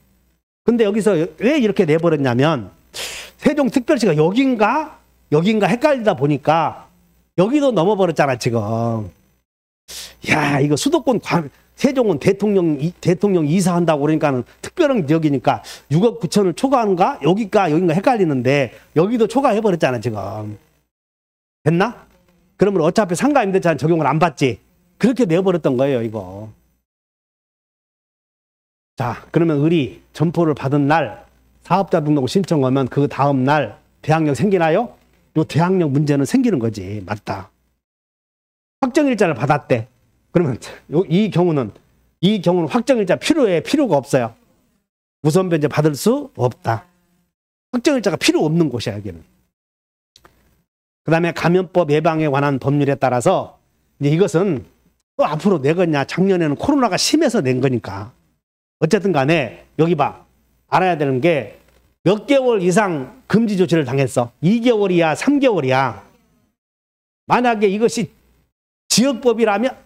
근데 여기서 왜 이렇게 내버렸냐면 세종특별시가 여긴가 헷갈리다 보니까 여기도 넘어버렸잖아 지금. 야, 이거 수도권 세종은 대통령 이사한다고 그러니까는 특별한 지역이니까 6억 9천을 초과하는가? 여긴가 헷갈리는데 여기도 초과해버렸잖아 지금. 됐나? 그러면 어차피 상가임대차는 적용을 안 받지. 그렇게 내버렸던 거예요 이거. 자, 그러면 의리 점포를 받은 날 사업자 등록을 신청하면 그 다음 날 대항력 생기나요? 요 대항력 문제는 생기는 거지. 맞다. 확정일자를 받았대. 그러면 이 경우는 확정일자 필요해? 필요가 없어요? 우선 변제 받을 수 없다. 확정일자가 필요 없는 곳이야 여기는. 그 다음에 감염법 예방에 관한 법률에 따라서 이제 이것은 또 앞으로 내겠냐. 작년에는 코로나가 심해서 낸 거니까. 어쨌든 간에 여기 봐. 알아야 되는 게 몇 개월 이상 금지 조치를 당했어. 2개월이야 3개월이야. 만약에 이것이 지역법이라면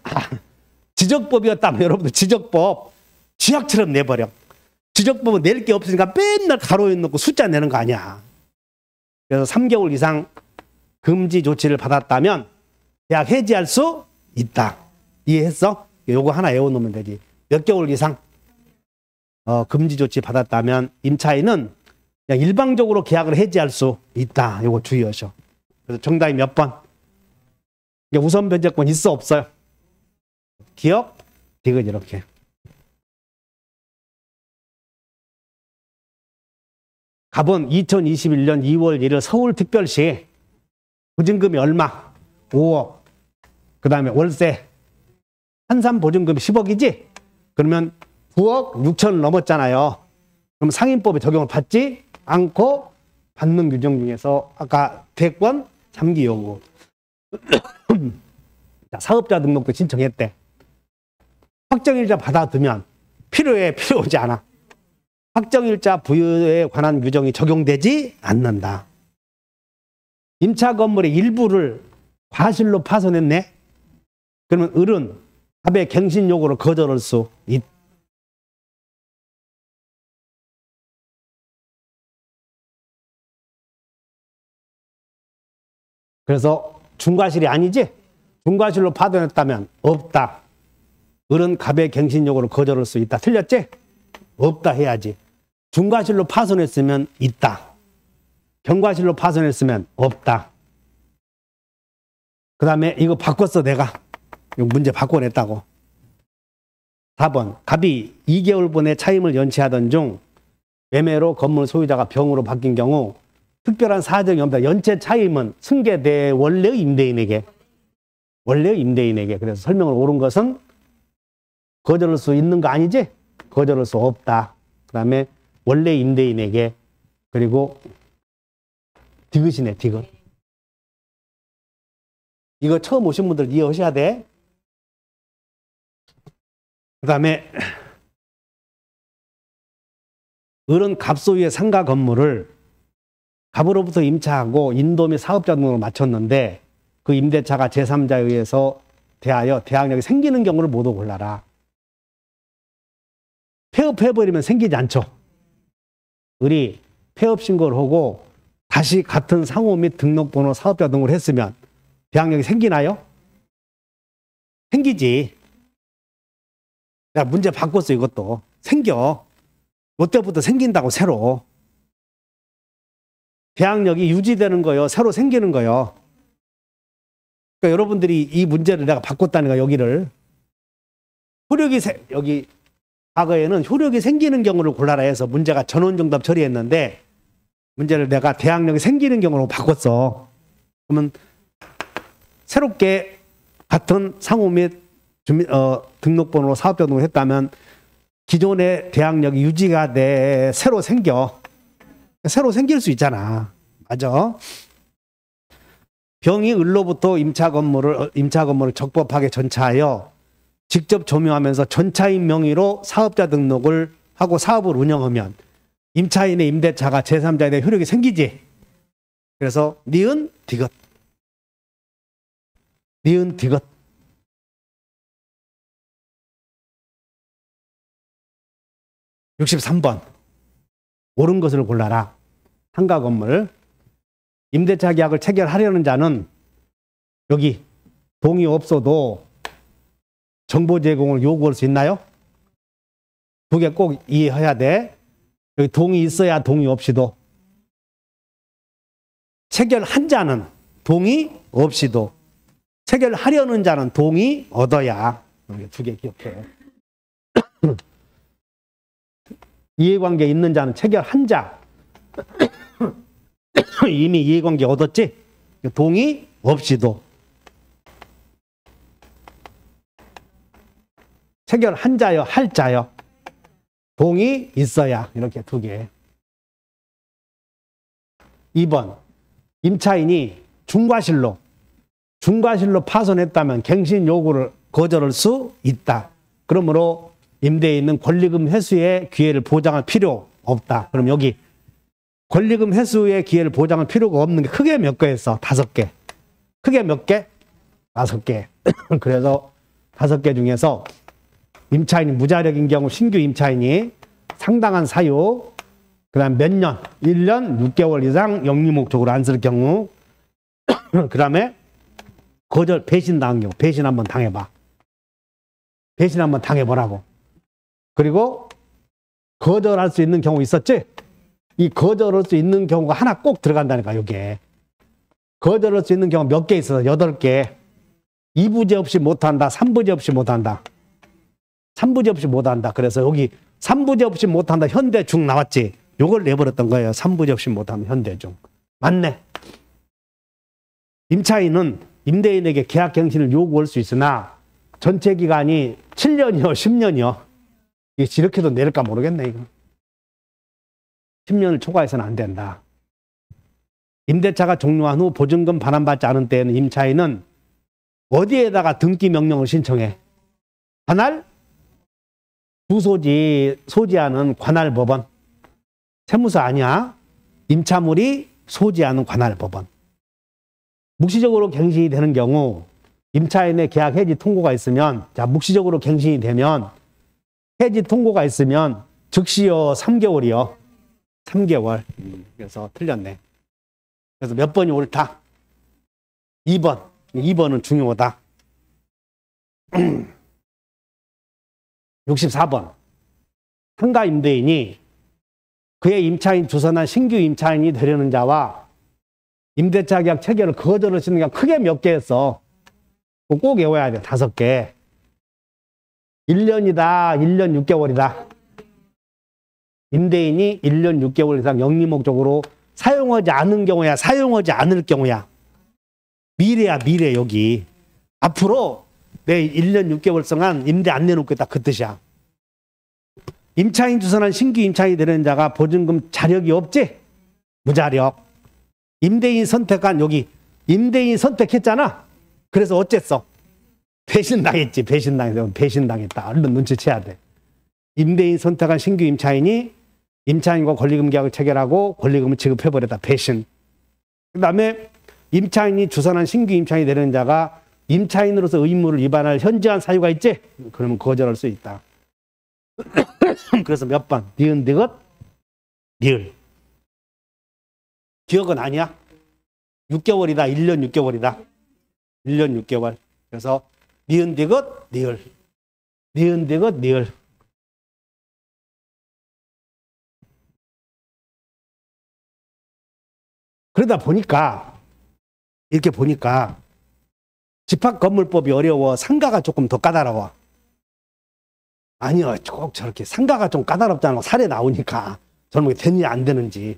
지적법이었다면 여러분들 지적법 쥐약처럼 내버려. 지적법은 낼 게 없으니까 맨날 가로에 넣고 숫자 내는 거 아니야. 그래서 3개월 이상 금지 조치를 받았다면 계약 해지할 수 있다. 이해했어? 요거 하나 외워놓으면 되지. 몇 개월 이상 금지 조치 받았다면 임차인은 그냥 일방적으로 계약을 해지할 수 있다. 요거 주의하셔. 그래서 정답이 몇 번? 우선 변제권 있어 없어요? 기억? 디귿 이렇게. 갑은 2021년 2월 1일 서울특별시 보증금이 얼마? 5억. 그 다음에 월세 한산 보증금이 10억이지? 그러면 9억 6천을 넘었잖아요. 그럼 상인법에 적용을 받지 않고 받는 규정 중에서 아까 대권 3기 요구. 사업자 등록도 신청했대. 확정일자 받아두면 필요해? 필요하지 않아? 확정일자 부여에 관한 규정이 적용되지 않는다. 임차 건물의 일부를 과실로 파손했네? 그러면 을은 갑의 갱신 요구를 거절할 수 있다. 그래서 중과실이 아니지? 중과실로 파손했다면 없다. 을은 갑의 갱신 요구를 거절할 수 있다. 틀렸지? 없다 해야지. 중과실로 파손했으면 있다. 경과실로 파손했으면 없다. 그 다음에 이거 바꿨어 내가. 이거 문제 바꿔냈다고. 4번 갑이 2개월분의 차임을 연체하던 중 매매로 건물 소유자가 병으로 바뀐 경우 특별한 사정이 없다. 연체 차임은 승계대 원래의 임대인에게. 그래서 설명을 옳은 것은 거절할 수 있는 거 아니지? 거절할 수 없다. 그 다음에 원래 임대인에게. 그리고 디귿이네 디귿. 이거 처음 오신 분들 이해하셔야 돼. 그 다음에 을은 갑 소유의 상가 건물을 갑으로부터 임차하고 인도 및 사업자 등으로 마쳤는데 그 임대차가 제3자에 의해서 대하여 대항력이 생기는 경우를 모두 골라라. 폐업해버리면 생기지 않죠. 을이 폐업 신고를 하고 다시 같은 상호 및 등록번호 사업자 등록을 했으면 대항력이 생기나요? 생기지. 야, 문제 바꿨어 이것도. 생겨. 롯데부터 생긴다고 새로. 대항력이 유지되는 거요. 새로 생기는 거요. 그러니까 여러분들이 이 문제를 내가 바꿨다니까 여기를. 여기 과거에는 효력이 생기는 경우를 골라라 해서 문제가 전원정답 처리했는데 문제를 내가 대항력이 생기는 경우로 바꿨어. 그러면 새롭게 같은 상호 및 등록번호로 사업자 등록을 했다면 기존의 대항력이 유지가 돼 새로 생길 수 있잖아. 맞아. 병이 을로부터 임차 건물을 적법하게 전차하여 직접 점유하면서 전차인 명의로 사업자 등록을 하고 사업을 운영하면 임차인의 임대차가 제3자에 대해 효력이 생기지. 그래서 니은 디귿. 63번. 옳은 것을 골라라. 상가 건물. 임대차 계약을 체결하려는 자는 여기 동의 없어도 정보 제공을 요구할 수 있나요? 두 개 꼭 이해해야 돼. 여기 동의 있어야 동의 없이도. 체결한 자는 동의 없이도. 체결하려는 자는 동의 얻어야. 두 개 기억해. 이해관계 있는 자는 체결한 자. 이미 이해관계 얻었지? 동의 없이도. 체결한 자요, 할 자요. 동의 있어야. 이렇게 두 개. 2번. 임차인이 중과실로 파손했다면 갱신 요구를 거절할 수 있다. 그러므로 임대인은 권리금 회수의 기회를 보장할 필요 없다. 그럼 여기 권리금 회수의 기회를 보장할 필요가 없는 게 크게 몇 개였어? 5개. 크게 몇 개? 5개. 그래서 5개 중에서 임차인이 무자력인 경우 신규 임차인이 상당한 사유, 그 다음 몇 년, 1년, 6개월 이상 영리 목적으로 안 쓸 경우, 그 다음에 거절, 배신당한 경우, 배신 한번 당해봐. 배신 한번 당해보라고. 그리고 거절할 수 있는 경우 있었지? 이 거절할 수 있는 경우가 하나 꼭 들어간다니까, 여기에. 거절할 수 있는 경우 몇 개 있어서 8개. 2부제 없이 못한다, 3부제 없이 못한다. 3부제 없이 못한다. 그래서 여기 3부제 없이 못한다, 현대중 나왔지? 요걸 내버렸던 거예요. 3부제 없이 못하면 현대중. 맞네. 임차인은 임대인에게 계약 갱신을 요구할 수 있으나 전체 기간이 7년이요, 10년이요. 이렇게도 내릴까 모르겠네, 이거. 10년을 초과해서는 안 된다. 임대차가 종료한 후 보증금 반환받지 않은 때에는 임차인은 어디에다가 등기 명령을 신청해? 관할? 주소지 소지하는 관할법원. 세무서 아니야. 임차물이 소지하는 관할법원. 묵시적으로 갱신이 되는 경우 임차인의 계약 해지 통고가 있으면, 자, 묵시적으로 갱신이 되면 해지 통고가 있으면 즉시요 3개월이요. 3개월. 그래서 틀렸네. 그래서 몇 번이 옳다? 2번. 2번은 중요하다. 64번. 상가 임대인이 그의 임차인 주선한 신규 임차인이 되려는 자와 임대차 계약 체결을 거절할 수 있는 게 크게 몇 개 했어. 꼭 외워야 돼. 5개. 1년이다. 1년 6개월이다. 임대인이 1년 6개월 이상 영리 목적으로 사용하지 않은 경우야. 사용하지 않을 경우야. 미래야, 미래. 여기 앞으로 내 1년 6개월 동안 임대 안 내놓겠다, 그 뜻이야. 임차인 주선한 신규 임차인이 되는 자가 보증금 자력이 없지? 무자력. 임대인 선택한, 여기 임대인 선택했잖아. 그래서 어쨌어? 배신당했지. 배신당했다. 얼른 눈치채야 돼. 임대인 선택한 신규 임차인이 임차인과 권리금 계약을 체결하고 권리금을 지급해버렸다. 배신. 그 다음에 임차인이 주선한 신규 임차인이 되는 자가 임차인으로서 의무를 위반할 현저한 사유가 있지? 그러면 거절할 수 있다. 그래서 몇 번? 니은, 디귿, 리을. 기억은 아니야? 6개월이다. 1년 6개월이다. 1년 6개월. 그래서 니은, 디귿, 리을. 니은, 디귿, 리을. 그러다 보니까, 이렇게 보니까 집합건물법이 어려워. 상가가 조금 더 까다로워. 아니요, 꼭 저렇게 상가가 좀 까다롭다는 사례 나오니까 저런 게 되는지 안 되는지.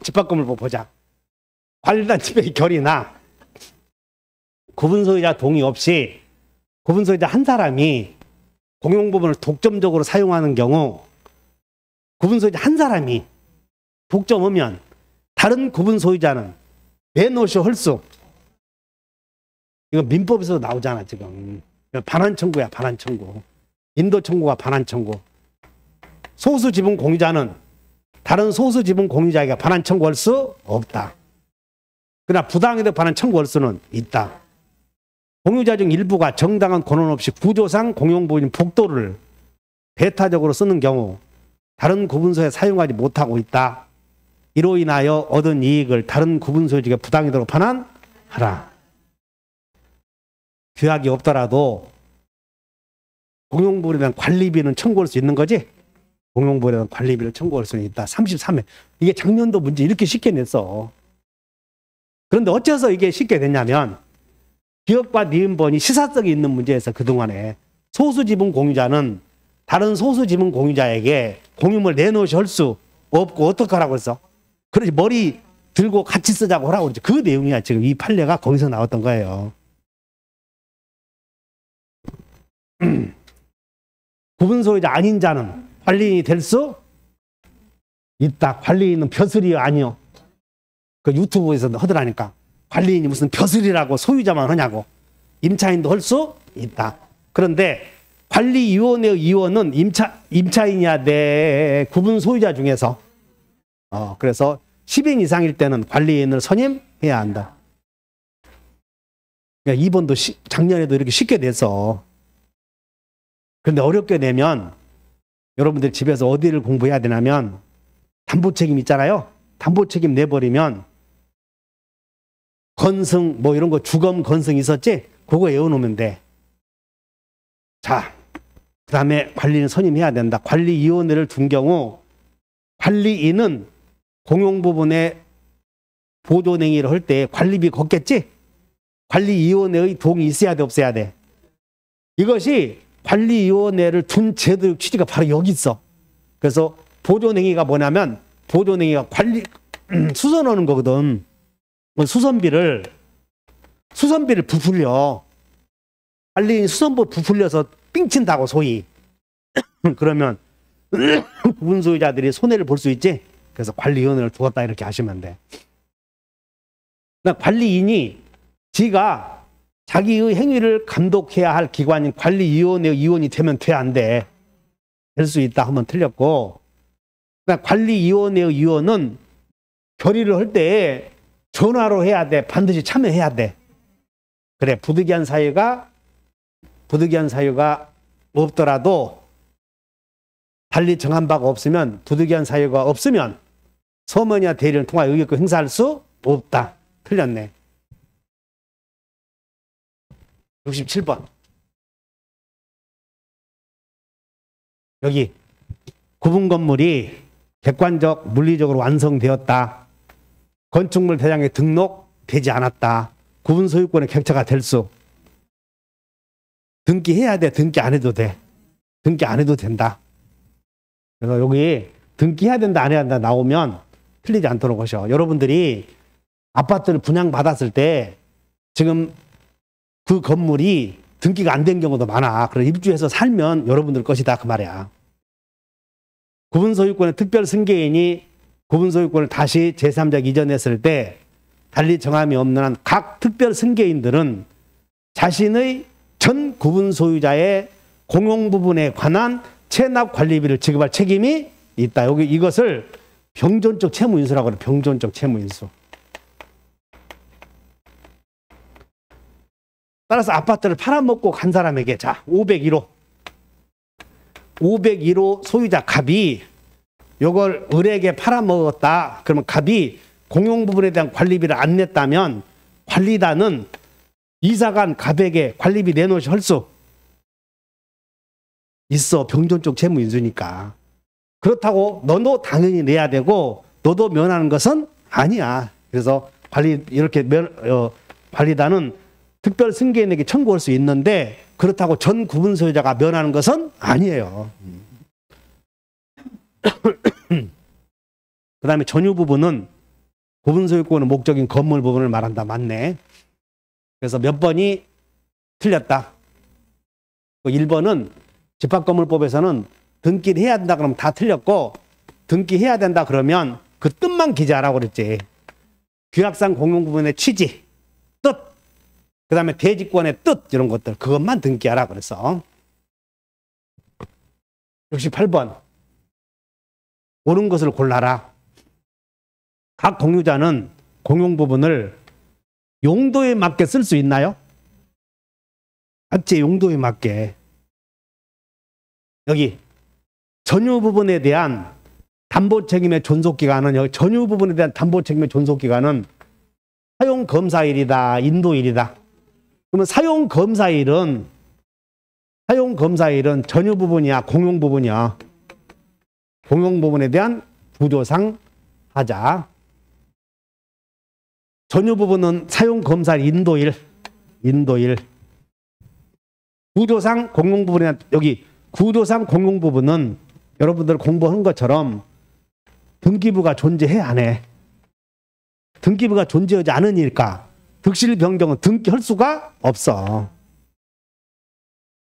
집합건물법 보자. 관리단 집의 결의나 구분 소유자 동의 없이 구분 소유자 한 사람이 공용 부분을 독점적으로 사용하는 경우 구분 소유자 한 사람이 독점하면 다른 구분 소유자는 내놓으시 헐수. 이거 민법에서 나오잖아 지금. 반환 청구야 반환 청구. 인도 청구가 반환 청구. 소수 지분 공유자는 다른 소수 지분 공유자에게 반환 청구할 수 없다. 그러나 부당하게 반환 청구할 수는 있다. 공유자 중 일부가 정당한 권한 없이 구조상 공용 부분 복도를 배타적으로 쓰는 경우 다른 구분소에 사용하지 못하고 있다. 이로 인하여 얻은 이익을 다른 구분소유주에게 부당하도록 반환하라. 규약이 없더라도 공용부분에 대한 관리비는 청구할 수 있는 거지? 공용부분에 대한 관리비를 청구할 수는 있다. 33회. 이게 작년도 문제 이렇게 쉽게 냈어. 그런데 어째서 이게 쉽게 됐냐면 기업과 니은번이 시사성이 있는 문제에서 그동안에 소수지분 공유자는 다른 소수지분 공유자에게 공유물 내놓으시 할 수 없고 어떡하라고 했어? 그러지 머리 들고 같이 쓰자고 하라고 그러지. 그 내용이야. 지금 이 판례가 거기서 나왔던 거예요. 구분소유자 아닌 자는 관리인이 될 수 있다. 관리인은 벼슬이 아니요. 그 유튜브에서 하더라니까. 관리인이 무슨 벼슬이라고 소유자만 하냐고. 임차인도 할 수 있다. 그런데 관리위원회의 위원은 임차인이야 내 구분 소유자 중에서 그래서 10인 이상일 때는 관리인을 선임해야 한다. 그러니까 2번도 작년에도 이렇게 쉽게 내서 그런데 어렵게 내면 여러분들 집에서 어디를 공부해야 되냐면 담보책임 있잖아요. 담보책임 내버리면 건승 뭐 이런 거 주검 건승 있었지? 그거 외워놓으면 돼. 자, 그 다음에 관리인 선임해야 된다. 관리위원회를 둔 경우 관리인은 공용부분에 보존행위를 할 때 관리비 걷겠지? 관리위원회의 동의 있어야 돼 없어야 돼? 이것이 관리위원회를 둔 제도의 취지가 바로 여기 있어. 그래서 보존행위가 뭐냐면 보존행위가 관리 수선하는 거거든. 수선비를 부풀려. 관리인 수선비 부풀려서 삥친다고 소위. 그러면 구분 소유자들이 손해를 볼 수 있지. 그래서 관리위원회를 두었다 이렇게 하시면 돼. 그러니까 관리인이 지가 자기의 행위를 감독해야 할 기관인 관리위원회 위원이 되면 돼 안 돼? 될 수 있다 하면 틀렸고, 그러니까 관리위원회 위원은 결의를 할 때 전화로 해야 돼. 반드시 참여해야 돼. 그래 부득이한 사유가 없더라도 달리 정한 바가 없으면 부득이한 사유가 없으면 서면이나 대리를 통하여 의결권 행사할 수 없다. 틀렸네. 67번. 여기 구분 건물이 객관적 물리적으로 완성되었다. 건축물 대장에 등록되지 않았다. 구분 소유권의 객체가 될 수. 등기해야 돼. 등기 안 해도 돼. 등기 안 해도 된다. 그래서 여기 등기해야 된다 안 해야 된다 나오면 틀리지 않도록 하셔. 여러분들이 아파트를 분양받았을 때 지금 그 건물이 등기가 안 된 경우도 많아. 그래서 입주해서 살면 여러분들 것이다 그 말이야. 구분소유권의 특별 승계인이 구분소유권을 다시 제3자에게 이전했을 때 달리 정함이 없는 한 각 특별 승계인들은 자신의 전 구분소유자의 공용부분에 관한 체납 관리비를 지급할 책임이 있다. 여기 이것을 병존적 채무인수라고 그래. 병존적 채무인수. 따라서 아파트를 팔아먹고 간 사람에게 자 501호 소유자 갑이 이걸 을에게 팔아먹었다. 그러면 갑이 공용부분에 대한 관리비를 안 냈다면 관리단은 이사간 갑에게 관리비 내놓으시 할 수 있어. 병존적 채무인수니까. 그렇다고 너도 당연히 내야 되고 너도 면하는 것은 아니야. 그래서 관리단은 특별 승계인에게 청구할 수 있는데 그렇다고 전 구분 소유자가 면하는 것은 아니에요. 그 다음에 전유 부분은 구분 소유권의 목적인 건물 부분을 말한다. 맞네. 그래서 몇 번이 틀렸다. 1번은 집합건물법에서는 등기를 해야 된다 그러면 다 틀렸고, 등기해야 된다 그러면 그 뜻만 기재하라고 그랬지. 규약상 공용부분의 취지, 뜻, 그 다음에 대지권의 뜻, 이런 것들 그것만 등기하라 그랬어. 68번 옳은 것을 골라라. 각 공유자는 공용부분을 용도에 맞게 쓸 수 있나요? 각자의 용도에 맞게. 여기 전유 부분에 대한 담보 책임의 존속기간은, 여기 전유 부분에 대한 담보 책임의 존속기간은 사용 검사일이다, 인도일이다. 그러면 사용 검사일은 전유 부분이야, 공용 부분이야. 공용 부분에 대한 구조상 하자. 전유 부분은 사용 검사일, 인도일. 구조상 공용 부분에, 여기 구조상 공용 부분은 여러분들 공부한 것처럼 등기부가 존재해 안 해? 등기부가 존재하지 않으니까 득실 변경은 등기할 수가 없어.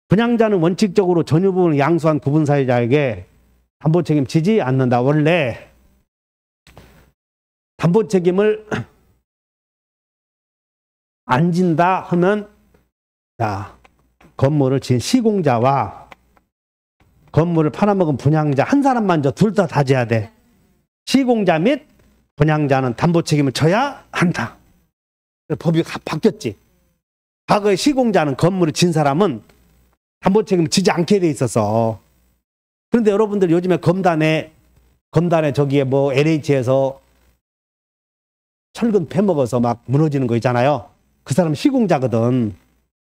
분양자는 원칙적으로 전유 부분을 양수한 구분 사유자에게 담보 책임 지지 않는다. 원래 담보 책임을 안 진다 하면, 자, 건물을 지은 시공자와 건물을 팔아먹은 분양자 한 사람만 져, 둘 다 져야 돼. 시공자 및 분양자는 담보 책임을 져야 한다. 법이 바뀌었지. 과거에 시공자는 건물을 진 사람은 담보 책임을 지지 않게 돼 있었어. 그런데 여러분들 요즘에 검단에 저기에 뭐 LH에서 철근 패먹어서 막 무너지는 거 있잖아요. 그 사람 시공자거든.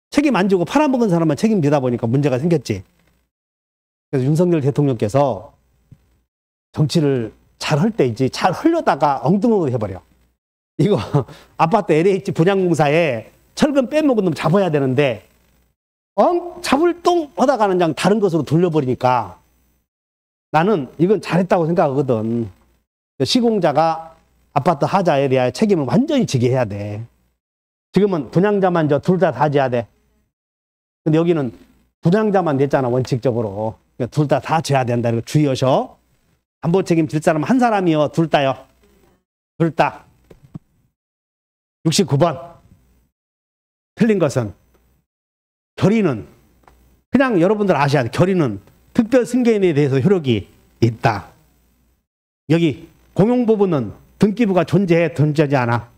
책임 안 지고 팔아먹은 사람만 책임지다 보니까 문제가 생겼지. 그래서 윤석열 대통령께서 정치를 잘 할 때 있지, 잘 하려다가 엉뚱하게 해버려. 이거 아파트 LH 분양공사에 철근 빼먹은 놈 잡아야 되는데 잡을 똥 하다가는 그냥 다른 것으로 돌려버리니까 나는 이건 잘했다고 생각하거든. 시공자가 아파트 하자에 대하여 책임을 완전히 지게 해야 돼. 지금은 분양자만 둘 다 져야 돼. 근데 여기는 분양자만 냈잖아, 원칙적으로. 그러니까 둘 다 져야 된다. 이거 주의하셔. 담보 책임 질 사람 한 사람이요, 둘 다요? 둘 다. 69번. 틀린 것은 결의는, 그냥 여러분들 아셔야 돼. 결의는 특별 승계인에 대해서 효력이 있다. 여기 공용부분은 등기부가 존재해, 존재하지 않아.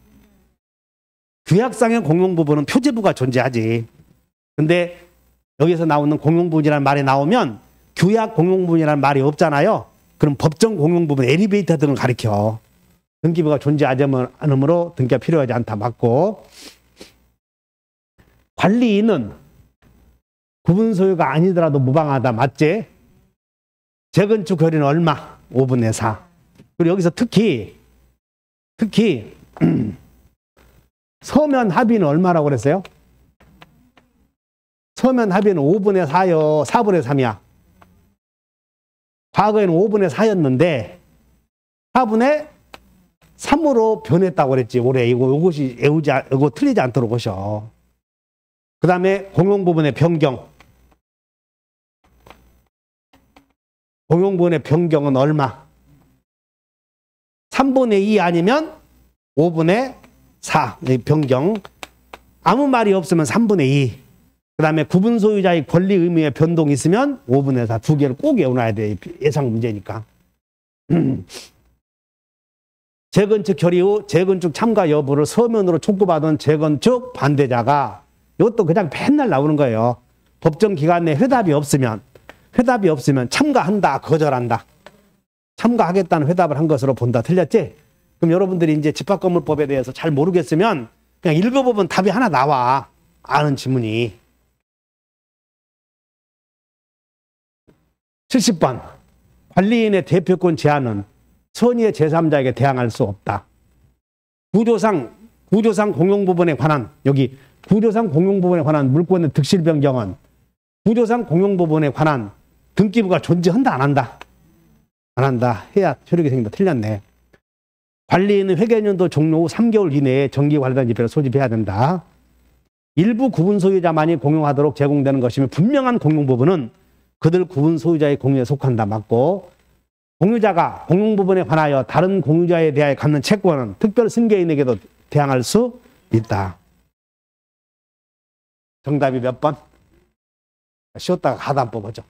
규약상의 공용부분은 표제부가 존재하지. 근데 여기서 나오는 공용부분이라는 말이 나오면 규약 공용부분이라는 말이 없잖아요. 그럼 법정 공용부분, 엘리베이터 등을 가리켜. 등기부가 존재하지 않으므로 등기가 필요하지 않다. 맞고. 관리인은 구분 소유가 아니더라도 무방하다. 맞지? 재건축 결의는 얼마? 5분의 4. 그리고 여기서 특히 서면 합의는 얼마라고 그랬어요? 서면 합의는 5분의 4요, 4분의 3이야. 과거에는 5분의 4였는데 4분의 3으로 변했다고 그랬지. 올해 이것이 이거 틀리지 않도록 하셔. 그 다음에 공용부분의 변경. 공용부분의 변경은 얼마? 3분의 2 아니면 5분의 4. 변경. 아무 말이 없으면 3분의 2. 그 다음에 구분 소유자의 권리 의무의 변동이 있으면 5분의 4. 두 개를 꼭 외워놔야 돼. 예상 문제니까. 재건축 결의 후 재건축 참가 여부를 서면으로 촉구받은 재건축 반대자가, 이것도 그냥 맨날 나오는 거예요. 법정 기간 내 회답이 없으면 참가한다, 거절한다. 참가하겠다는 회답을 한 것으로 본다. 틀렸지? 그럼 여러분들이 이제 집합건물법에 대해서 잘 모르겠으면 그냥 읽어보면 답이 하나 나와. 아는 지문이. 70번. 관리인의 대표권 제한은 선의의 제3자에게 대항할 수 없다. 구조상 공용부분에 관한, 여기 구조상 공용부분에 관한 물권의 득실 변경은 구조상 공용부분에 관한 등기부가 존재한다, 안 한다? 안 한다. 해야 효력이 생긴다. 틀렸네. 관리인은 회계연도 종료 후 3개월 이내에 정기 관리단 지표를 소집해야 된다. 일부 구분 소유자만이 공용하도록 제공되는 것이며 분명한 공용 부분은 그들 구분 소유자의 공유에 속한다. 맞고, 공유자가 공용 부분에 관하여 다른 공유자에 대하여 갖는 채권은 특별 승계인에게도 대항할 수 있다. 정답이 몇 번? 쉬었다가 하단 뽑아죠.